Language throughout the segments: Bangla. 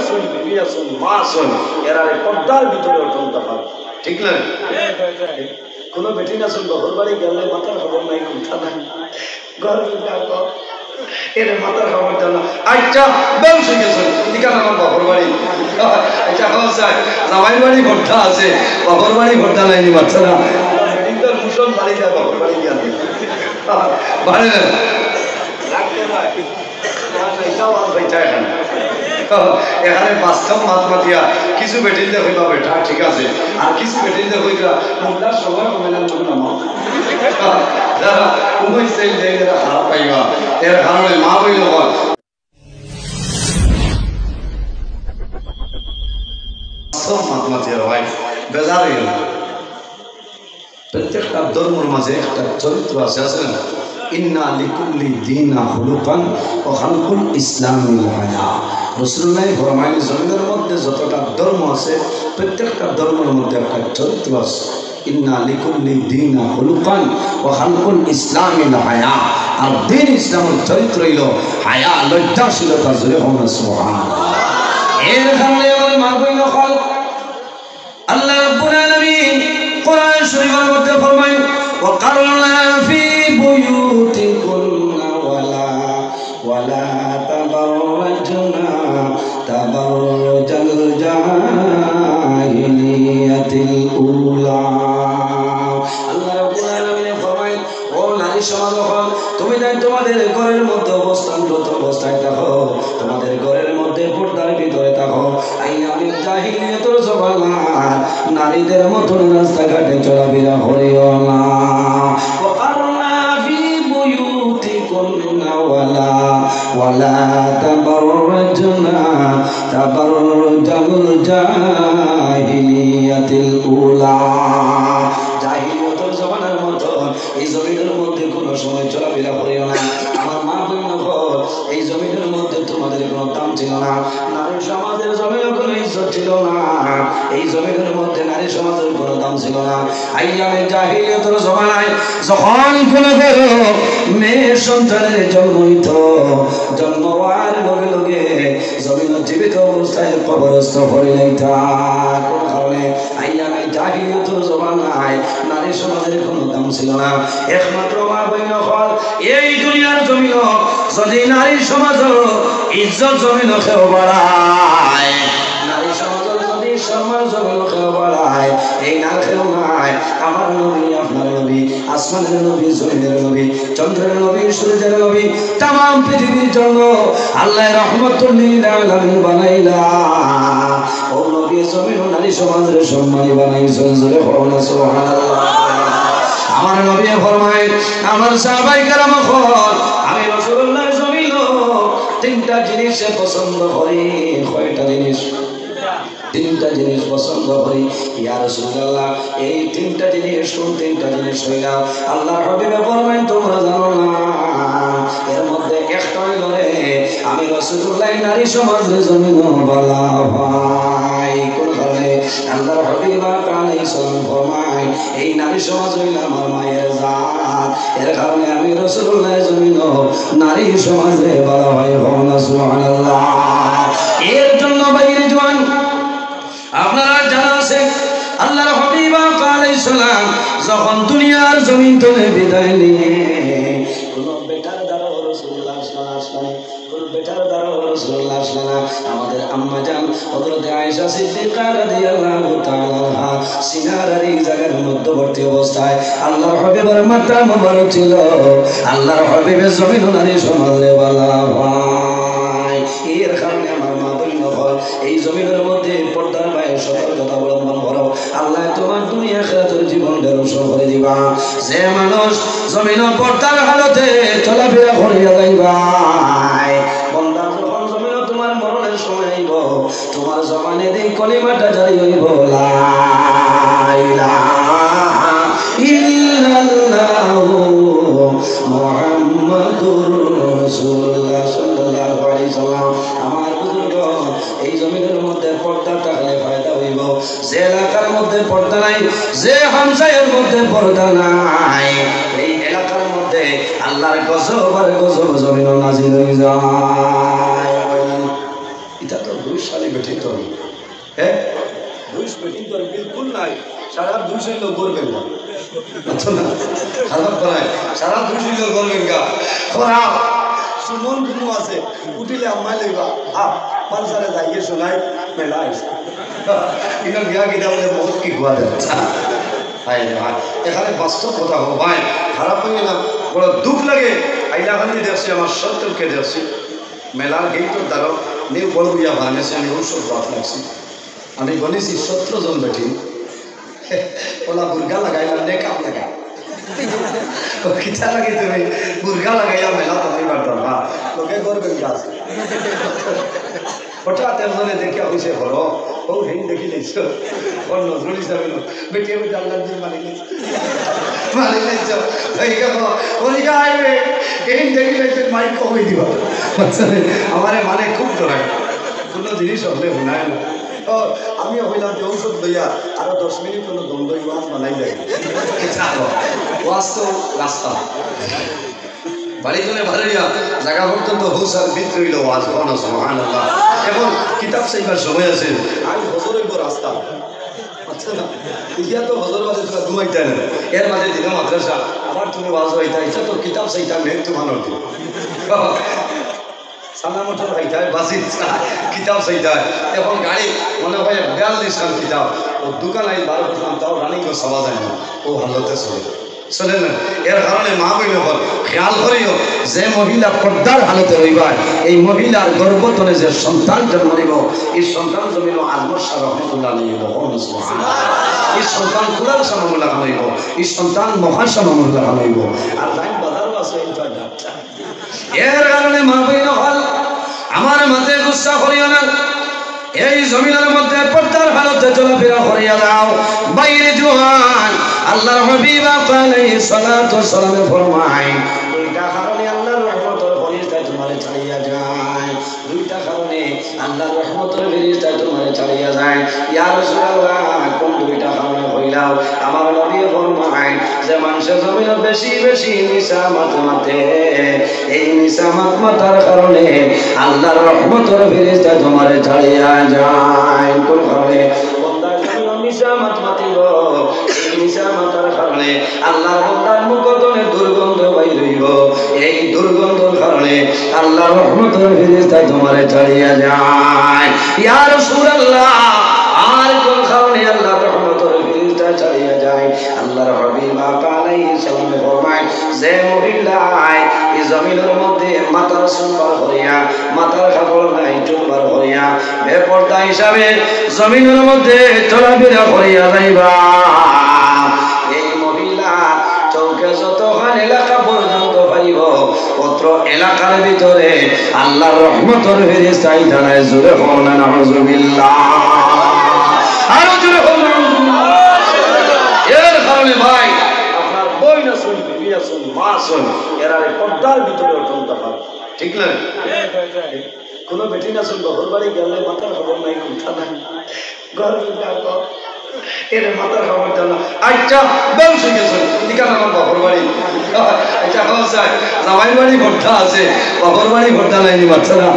আসুন, বিবি আসুন, মা আসুন, এরা পর্দার ভিতরে অত্যন্ত ভাব, ঠিক না? কোনো বেটি না শুন ঘর বাড়ি গেলে মাথার খবর নাই, কোথা নাই, ঘর এর মাথার খবর জানা। আচ্ছা বেউ শিখেছেন এদিকার আমার বাপর বাড়ি, আচ্ছা জামাই বাড়ি ঘরটা আছে, বাপর বাড়ি ঘরটা নাইনি বাচ্চারা ভূষণ বাড়ি যায়, বাপর বাড়ি গিয়ে বাড়ি এখানে বাস্তব মাত মাতিয়া কিছু বেটিল দে হইবা বেটা ঠিক আছে, আর কিছু বেটিল দে হইবা মোল্লার সময় কমেলার লোক নামা যারা উমই সেল দেয় এরা খারাপ পাইবা, এর কারণে মা বই নকল বাস্তব মাত মাতিয়ার ভাই বেজার হইল। প্রত্যেকটা ধর্মের মাঝে একটা চরিত্র আছে, আছে না? ইন্না লিকুল্লি দীনা খুলুকান ওয়া খালকুল ইসলামিল হায়া। রাসূলুল্লাহ ফরমায়েন জমিনের মধ্যে যতটা ধর্ম আছে প্রত্যেকটা ধর্মের মধ্যে একটা চরিত্র আছে। ইন্না লিকুল্লি দীনা খুলুকান ওয়া খালকুল ইসলামিল হায়া। আর দ্বীন ইসলামের চরিত্র হইল হায়া, লজ্জাশীলতা। জোরে বলুন সুবহানাল্লাহ। এর কারণে আমার মা বই নকল আল্লাহ রাব্বুল আলামিন কোরআন শরীফের মধ্যে ফরমায় ওয়াকারনা ফি বুয়ুতিকুন্না ওয়ালা তাবাররাজনা তাবাররুজাল জাহিলিয়াতিল উলা। আল্লাহ রাব্বুল আলামিন ফরমায় ও নারী সমাজ, তুমি তাই তোমাদের ঘরের মধ্যে অবস্থানরত অবস্থায় থাকো, তোমাদের ঘরের মধ্যে পর্দার ভিতরে থাকো। আইয়ামে জাহিলিয়াতের জমানায় নারীদের মতন রাস্তাঘাটে চলাফেরা করিও না। ওয়াকারনা ফি বুয়ুতিকুন্না ওয়ালা তাবাররাজনা তাবাররুজাল জাহিলিয়াতিল উলা। জাহিলিয়াতের জমানার মতো এই জমিনের মধ্যে কোনো সময় চলাফেরা করিও না। আমার মা বলল এই জমিনের মধ্যে তোমাদের কোনো দাম ছিল না, নারী সমাজের জমিনে কোনো ইজ্জত ছিল না, এই জমিনের মধ্যে নারী সমাজের কোনো দাম ছিল না। আইয়ামে জাহিলিয়াতের জমানায় যখন কোনো মেয়ে সন্তানের জন্ম হইত, জন্ম হওয়ার লগে লগে জমিন জীবিত অবস্থায় কবরস্থ করে লাইতা। কোন কারণে? আইয়ামে জাহিলিয়াতের জমানায় নারী সমাজের কোনো দাম ছিল না। একমাত্র মা বইন হল এই দুনিয়ার জমিন যদি নারী সমাজ ইজ্জত জমিন খেও বাড়ায়, নারী সমাজ যদি সম্মান জমিন খেও বাড়ায়, এই না খেও নাই আমার নবী, আপনার নবী, আসমানের নবী, জমিনের নবী, চন্দ্রের নবী, সূর্যের নবী, তামাম পৃথিবীর জন্য আল্লাহ রহমতুল লিল আলামিন বানাইলা। ও নবী জমিন ও নারী সমাজের সম্মানী বানাইছেন। জোরে বলুন সুবহানাল্লাহ। আমার নবী ফরমায় আমার সাহাবায়ে কেরাম আমি রাসূলুল্লাহ জমিন তিনটা জিনিস পছন্দ করি। কয়টা জিনিস? তিনটা জিনিস পছন্দ করি। ইয়া রাসূলুল্লাহ এই তিনটা জিনিস কোন তিনটা জিনিস হইলা? আল্লাহর হাবিব ফরমায় তোমরা জানো না, এর মধ্যে একটা হইল রে আমি রাসূলুল্লাহ নারী সমাজের জমিন বালা ভাই। কোন কারণে? আল্লাহর হাবিব আলাইহিস সালাম ফরমায় এই নারী সমাজ হইল আমার মায়ের জাত, এর কারণে আমি রাসূলুল্লাহ জমিন নারী সমাজে বালা ভাই। সুবহানাল্লাহ। এর জন্য বাইরে জওয়ান আপনারা জানা আছে আল্লাহর হাবিব আলাইহিস সালাম যখন দুনিয়ার জমিন থেকে বিদায় নিয়ে কোন বেটার দ্বারা রাসূলুল্লাহ সাল্লাল্লাহু আলাইহি ওয়াসাল্লাম, কোন বেটার দ্বারা রাসূলুল্লাহ সাল্লাল্লাহু আলাইহি ওয়াসাল্লাম আমাদের আম্মা জান হযরত আয়েশা সিদ্দিকা রাদিয়াল্লাহু তাআলা আনহা সিনার এই জায়গার মধ্যবর্তী অবস্থায় আল্লাহর হাবিবের মাথা মোবারক ছিল। আল্লাহর হাবিবের জমিন নারী সমাজে বালা ভাই। এর কারণে আমার মা বলল এই জমিনের মধ্যে পর্দার বাইরে সতর্কতা অবলম্বন করো, আল্লাহ তোমার দুনিয়া আখিরাতের জীবন ধ্বংস করে দিবা। যে মানুষ জমিন পর্দার হালতে চলাফেরা করিয়া যাইবা, বন্দা যখন জমিন তোমার মরণের সময় আইব তোমার জবানে এই কলিমাটা জারি হইব লা ইলাহা ইল্লাল্লাহু মুহাম্মাদুর রাসূলুল্লাহ সাল্লাল্লাহু আলাইহি ওয়াসাল্লাম। আমার বুজুর্গ এই জমিনের মধ্যে পর্দা থাকলে ফায়দা হইব। যে এলাকার মধ্যে পর্দা নাই, যে হামসায়ের মধ্যে পর্দা নাই, এই এলাকার মধ্যে আল্লাহর গজব আর গজব জমিন নাজিল হয়ে যায়। এটা তো দুই সালে বেঠিন তো হ্যাঁ 2 বেঠিন তো বিলকুল নাই সারা 200 লোক করবেন না আচ্ছা না খারাপ করায় সারা 200 লোক করবেন গা খারাপ সুমন গুনু আছে উঠিলে আম্মাই লইবা পালসারে যাইয়ে শোনাই মেলা আইছে কিন্তু গিয়া গিয়া বলে বহুত কি গোয়া যাচ্ছে এখানে বাস্তব কথা হো ভাই খারাপ হয়ে গেলাম বড় দুঃখ লাগে আইলাখানি দেখছি আমার সত্তরকে দেখছি মেলার গেইটোর দ্বারা নিউ বড় বিয়া বানিয়েছি আমি ঔষধ বাদ লাগছি আমি গণেছি 17 জন বেটি ওলা বুর্গা লাগাইলাম নে কাপ লাগা কিতা লাগে তুমি বুর্গা লাগাইয়া মেলা তুমি বাড়তাম লোকে করবেন গাছ হঠাৎ একজনে দেখিয়া হয়েছে হলো ও হেন দেখি লাইছ ওর নজরুল হিসাবে বেটিয়ে বেটে আল্লাহ দিয়ে মানি লাইছ ওনিকা আইবে হেন দেখি লাইছে মাইক কমে দিবা আমারে মানে খুব ডরায় কোনো জিনিস হলে শোনায় না আমি হইলাম যে ঔষধ লইয়া আরো 10 মিনিট কোনো দ্বন্দ্ব ওয়াজ বানাই যায় ওয়াজ তো রাস্তা বাড়িজনে ভাড়িয়া জায়গা পর্যন্ত হুসার ভিতরে হইল ওয়াজ বানা সুবহানাল্লাহ এখন কিতাব চাইবার সময় আছে আমি হজর হইব রাস্তা আচ্ছা না ইয়া তো হজর বাজে তোরা ঘুমাইতে না এর মাঝে দিন মাদ্রাসা আবার তুমি ওয়াজ হইতা ইচ্ছা তো কিতাব চাইতা নেই তো ভালো সানা মোটর হইতা বাসি কিতাব চাইতা এখন গাড়ি মনে হয় 42 খান কিতাব ও দোকান আই 12 খান তাও রানিং করে সভা যায় না ও হালতে চলে চলে না এর কারণে মা বইন হল খেয়াল করিও যে মহিলা পর্দার হালতে রইবা এই মহিলার গর্ভতলে যে সন্তান জন্ম নিব এই সন্তান জন্মিল আজমর শাহ রহমতুল্লাহ নিব এই সন্তান কুলার সামুল্লাহ হইব এই সন্তান মহাসামুল্লাহ হইব আর লাইন বাজারও আছে এর কারণে মা বইন হল আমার মাঝে গুসা করিও না এই জমিনের মধ্যে পর্দার হালতে চলাফেরা করিয়া দাও বাইরে জোয়ান আল্লাহর হাবিব আলাইহিস সালাতু ওয়াস সালাম ফরমায় দুইটা কারণে আল্লাহর রহমতের ফেরেশতা তোমারে ছাড়িয়া যায় দুইটা কারণে আল্লাহর রহমতের ফেরেশতা তোমারে ছাড়িয়া যায় ইয়া রাসূলুল্লাহ কোন দুইটা কারণে হইলাও আমার নবী ফরমায় যে মানুষের জমিনে বেশি বেশি নিসামাত মাতে এই নিসামাত মাতার কারণে আল্লাহর রহমতের ফেরেশতা তোমারে ছাড়িয়া যায় কোন কারণে বান্দার জমিনে নিসামাত মাতিব নিসামাতার কারণে আল্লাহর বান্দার মুখতনে দুর্গন্ধ বাইর হইব এই দুর্গন্ধের কারণে আল্লাহর রহমতের ফেরেশতা তোমারে ছাড়িয়া যায় ইয়া রাসূলুল্লাহ আর কোন কারণে আল্লাহর রহমতের ফেরেশতা ছাড়িয়া যায় আল্লাহর হাবিব আলাইহিস সালাম ফরমায় যে মহিলা এই জমিনের মধ্যে মাথার সুন্দর হইয়া মাথার কাপড় নাই চুলবার হইয়া বেপরদা হিসাবে জমিনের মধ্যে চলাফেরা করিয়া যাইবা এই মহিলা চৌকে যতক্ষণ এলাকা পর্যন্ত পাইব পত্র এলাকার ভিতরে আল্লাহর রহমতের ফেরেশতা দাঁড়ায় জোরে হন নাউযুবিল্লাহ আরো জোরে হন এর কারণে ভাই আপনার বই না শুন বিবি না শুন মা শুন এরা পর্দার ভিতরে অত্যন্ত ভালো ঠিক না কোনো বেটি না শুন ঘর বাড়ি গেলে মাথার খবর নাই কথা নাই ঘর এর মাথার খবর জানা আচ্ছা বেশ হয়ে গেছে ঠিকানা আমার বাপর বাড়ি এটা হয় জামাই বাড়ি ভর্তা আছে বাপর বাড়ি ভর্তা নাইনি বাচ্চারা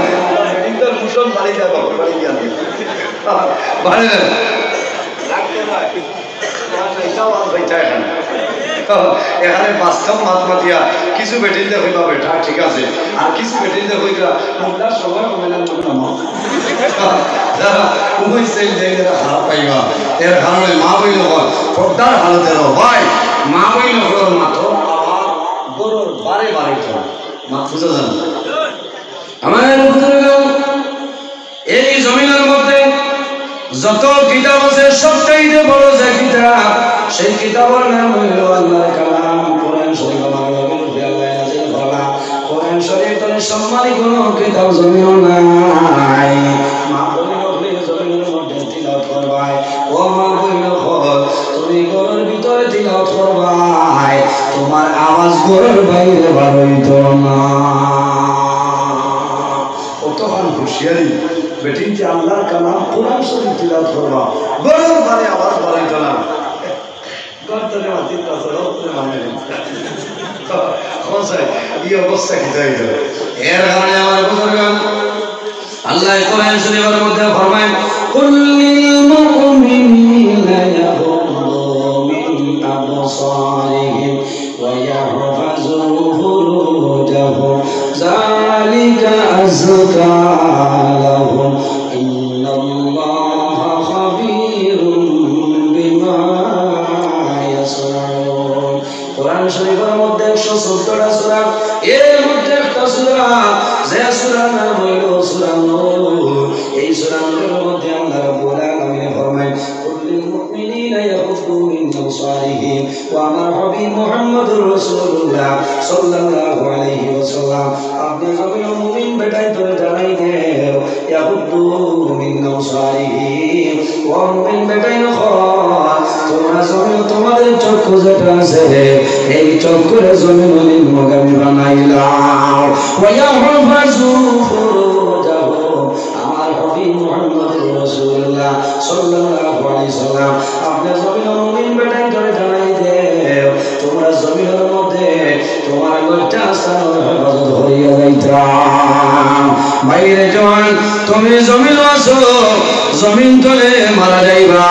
ইন্টার মুসল বাড়ি যায় বাপর বাড়ি গিয়ে বাড়ি না এখানে বাস্তব মাত মাতিয়া কিছু বেটিতে হইবা বেটা ঠিক আছে আর কিছু বেটিতে হইবা মোল্লার সময় কমে না যারা উভয় জায়গায় খারাপ পাইবা এর কারণে মা বইন পর্দার হালতে ভাই মা বইন মাত্র আবার গরুর বারে বারে চলে মা বুঝা যান আমার এই জমিনের মধ্যে যত কিতাব আছে সবচাইতে বড় যে কিতাব সেই কিতাবের নাম হইল আল্লাহর কালাম কোরআন শরীফ আমার নবীর উপরে আল্লাহ নাযিল করা কোরআন শরীফের সম্মানী কোনো কিতাব জমিও নাই মা বলিল জমিনের মধ্যে তিলাওয়াত করবাই ও মা বলিল তুমি ঘরের ভিতরে তিলাওয়াত করবাই তোমার আওয়াজ ঘরের বাইরে বার হইতো না কতক্ষণ হুঁশিয়ারি বেটিতে আল্লাহর কালাম কোরআন শরীফ তিলাওয়াত করবা ঘরের বাইরে আওয়াজ বাড়াইতো না গর্তনে মাটির কাছে রক্তে মানে এই অবস্থা কি যাইতো এর কারণে আমার বুজুর্গগণ আল্লাহ কোরআন শরীফের মধ্যে ফরমায় কুল্লিল মুমিনিনা ইয়াগুদ্দু মিন আবসারিহিম ওয়া ইয়াহফাযু ফুরুজাহুম যালিকা আযকা লাহুম ইন্নাল্লাহা খাবীরুম বিমা ইয়াসনাউন। কোরআন শরীফের মধ্যে 170টা সূরা, এর মধ্যে একটা সূরা যে সূরার নাম হইল সূরা নূর। এই সূরা নূরের মধ্যে আল্লাহ রাব্বুল আলামিন ফরমায় কুল্লিল মুমিনিনা ইয়াগুদ্দু মিন আবসারিহিম ওয়া আমার হাবিব মুহাম্মদুর রাসূলুল্লাহ সাল্লাল্লাহু আলাইহি ওয়াসাল্লাম আপনি সবাই মুমিন বেটাই ধরে জানাই দেও ইয়াগুদ্দু মিন আবসারিহিম ওয়া মুমিন বেটাই নখল তোমরা জমিন তোমাদের চক্ষু যেটা আছে এই চক্ষুরে জমিন মগামি বানাইলাও ওয়া ইয়াহফাযু ফুরুজাহুম আমার হাবিব মুহাম্মদুর রাসূলুল্লাহ সাল্লাল্লাহু আলাইহি ওয়াসাল্লাম আপনি জমিন মুমিন বেটাই ধরে জানাই দেও তোমরা জমিনের মধ্যে তোমার লজ্জা স্থানের হেফাজত হইয়া যাইতা। বাইরে জওয়ান তুমি জমিন আছো জমিন তলে মারা যাইবা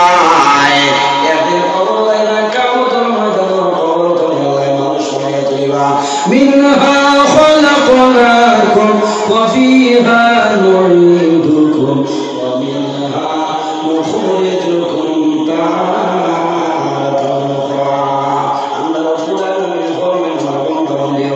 একদিন কবর লাইবা কিয়ামতের ময়দানে কবর তলে মানুষ হইয়া তুলিবা মিনহা খলাকনাকুম ওয়া ফিহা নুঈদুকুম ওয়া মিনহা নুখরিজুকুম তারাতান উখরা। আল্লাহ রাব্বুল আলামিন ফরমান ফরমান দিয়ে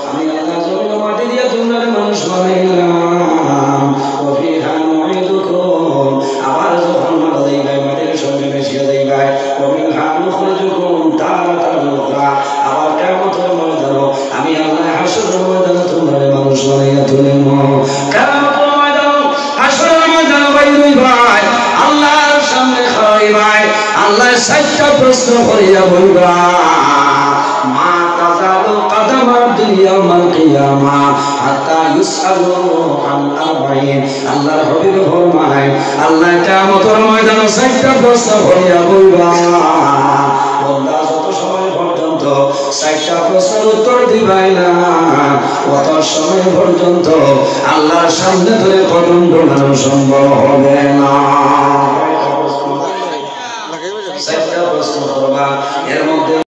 আমি আল্লাহ জমিন মাটি দিয়ে তোমরা মানুষ বানাইলাম ওয়া ফিহা নুঈদুকুম আবার যখন মারা যাইবা মাটির সঙ্গে মিশিয়ে যাইবা ওয়া মিনহা নুখরিজুকুম তারাতান উখরা আবার কিয়ামতের ময়দানে আমি আল্লাহ হাসরের ময়দানে তোমরা মানুষ বানাইয়া তুলিব। কিয়ামতের ময়দানে হাসরের ময়দানে বাইরে ভাই আল্লাহর সামনে খাড়াইবাই আল্লাহ 60টা প্রশ্ন করিয়া বলবা মা তাযালু কাদামার দুনিয়াউমাল কিয়ামা হাত্তা ইউসআলু আন আরবাইন। আল্লাহর হাবিব ফরমায় আল্লাহ কিয়ামতের ময়দানে 60টা প্রশ্ন করিয়া বলবা বান্দা যত সময় পর্যন্ত 60টা প্রশ্নের উত্তর দিবাই না কত সময় পর্যন্ত আল্লাহর সামনে ধরে কদম দোলানো সম্ভব হবে না। 60টা প্রশ্ন করবা এর মধ্যে